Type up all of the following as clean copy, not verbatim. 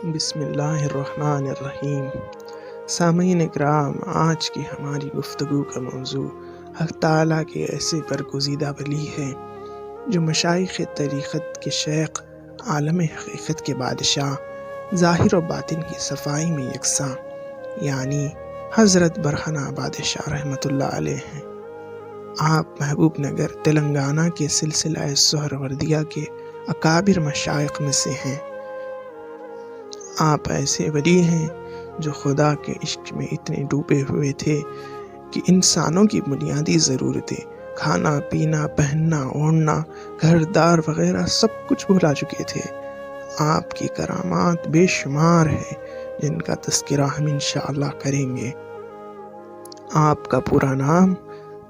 بسم اللہ الرحمن الرحیم۔ سامعین اکرام، آج کی ہماری گفتگو کا موضوع حق تعالیٰ کے ایسے برگزیدہ ولی ہے جو مشائخ طریقت کے شیخ، عالم حقیقت کے بادشاہ، ظاہر و باطن کی صفائی میں یکساں، یعنی حضرت برہنہ آباد شاہ رحمۃ اللہ علیہ ہیں۔ آپ محبوب نگر تلنگانہ کے سلسلہ سہروردیہ کے اکابر مشائخ میں سے ہیں۔ آپ ایسے ولی ہیں جو خدا کے عشق میں اتنے ڈوبے ہوئے تھے کہ انسانوں کی بنیادی ضرورتیں، کھانا پینا، پہننا اوڑھنا، گھر دار وغیرہ سب کچھ بھلا چکے تھے۔ آپ کی کرامات بے شمار ہیں جن کا تذکرہ ہم انشاءاللہ کریں گے۔ آپ کا پورا نام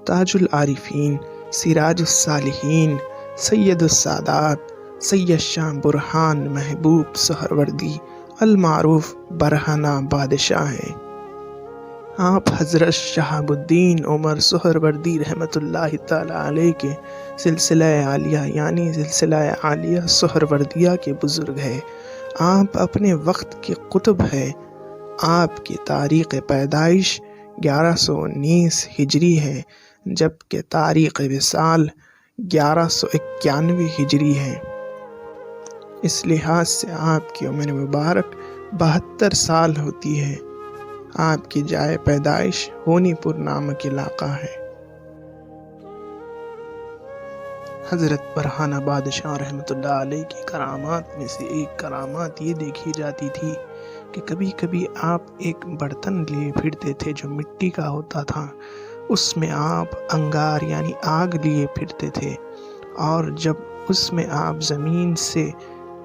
تاج العارفین، سراج الصالحین، سید السادات، سید شاہ برہان محبوب سہروردی المعروف برہنہ بادشاہ ہیں۔ آپ حضرت شہاب الدین عمر سہروردی رحمۃ اللہ تعالی علیہ کے سلسلہ عالیہ یعنی سلسلہ عالیہ سہروردیہ کے بزرگ ہیں۔ آپ اپنے وقت کے قطب ہیں۔ آپ کی تاریخ پیدائش 1119 ہجری ہے، جبکہ تاریخ وصال 1191 ہجری ہے۔ اس لحاظ سے آپ کی عمر مبارک 72 سال ہوتی ہے۔ آپ کی جائے پیدائش ہونی پور نامک علاقہ ہے۔ حضرت برہنہ بادشاہ رحمۃ اللہ علیہ کی کرامات میں سے ایک کرامات یہ دیکھی جاتی تھی کہ کبھی کبھی آپ ایک برتن لیے پھرتے تھے جو مٹی کا ہوتا تھا، اس میں آپ انگار یعنی آگ لیے پھرتے تھے، اور جب اس میں آپ زمین سے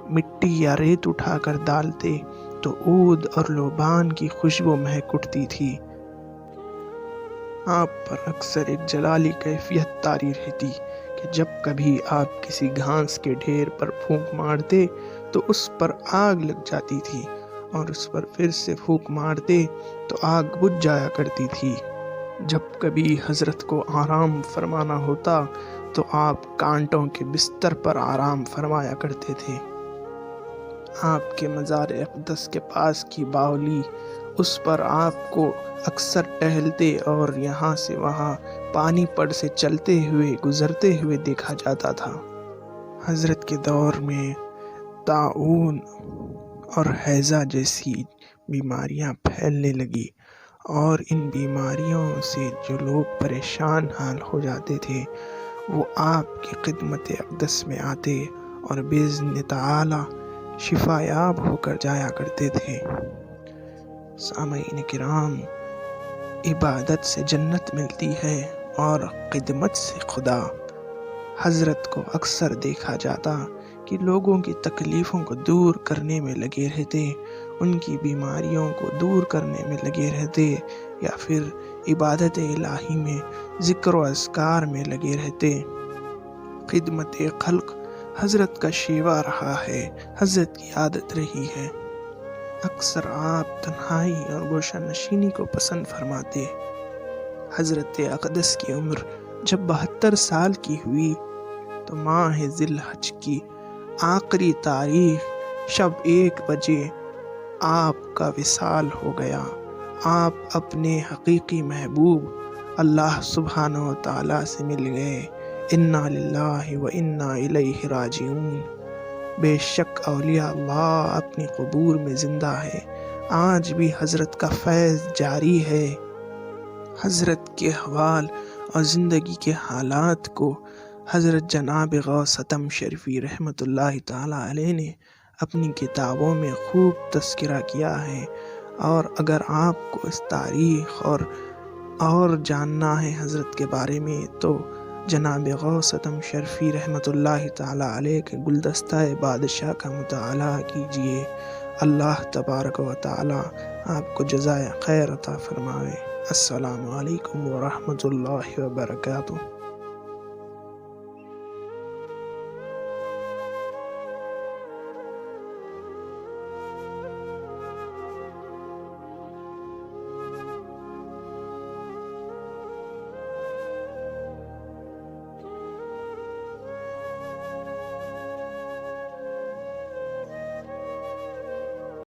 مٹی یا ریت اٹھا کر ڈالتے تو عود اور لوبان کی خوشبو مہک اٹھتی تھی۔ آپ پر اکثر ایک جلالی کیفیت طاری رہتی کہ جب کبھی آپ کسی گھاس کے ڈھیر پر پھونک مارتے تو اس پر آگ لگ جاتی تھی، اور اس پر پھر سے پھونک مارتے تو آگ بجھ جایا کرتی تھی۔ جب کبھی حضرت کو آرام فرمانا ہوتا تو آپ کانٹوں کے بستر پر آرام فرمایا کرتے تھے۔ آپ کے مزار اقدس کے پاس کی باولی، اس پر آپ کو اکثر ٹہلتے اور یہاں سے وہاں پانی پر سے چلتے ہوئے گزرتے ہوئے دیکھا جاتا تھا۔ حضرت کے دور میں طاعون اور ہیضہ جیسی بیماریاں پھیلنے لگی، اور ان بیماریوں سے جو لوگ پریشان حال ہو جاتے تھے وہ آپ کی خدمت اقدس میں آتے اور باذن تعالی شفا یاب ہو کر جایا کرتے تھے۔ سامعین کرام، عبادت سے جنت ملتی ہے اور خدمت سے خدا۔ حضرت کو اکثر دیکھا جاتا کہ لوگوں کی تکلیفوں کو دور کرنے میں لگے رہتے، ان کی بیماریوں کو دور کرنے میں لگے رہتے، یا پھر عبادت الہی میں ذکر و اذکار میں لگے رہتے۔ خدمت خلق حضرت کا شیوا رہا ہے، حضرت کی عادت رہی ہے۔ اکثر آپ تنہائی اور گوشہ نشینی کو پسند فرماتے۔ حضرت اقدس کی عمر جب 72 سال کی ہوئی تو ماہ ذی الحج کی آخری تاریخ شب 1 بجے آپ کا وصال ہو گیا۔ آپ اپنے حقیقی محبوب اللہ سبحانہ و تعالیٰ سے مل گئے۔ انا للہ و انا الیہ راجعون۔ بے شک اولیاء اللہ اپنی قبور میں زندہ ہے، آج بھی حضرت کا فیض جاری ہے۔ حضرت کے احوال اور زندگی کے حالات کو حضرت جناب غوث اعظم شریفی رحمۃ اللہ تعالی علیہ نے اپنی کتابوں میں خوب تذکرہ کیا ہے، اور اگر آپ کو اس تاریخ اور جاننا ہے حضرت کے بارے میں تو جناب غوث اعظم شریفی رحمۃ اللہ تعالی علیہ کے گلدستہ بادشاہ کا مطالعہ کیجیے۔ اللہ تبارک و تعالی آپ کو جزائے خیر عطا فرمائے۔ السلام علیکم ورحمۃ اللہ وبرکاتہ۔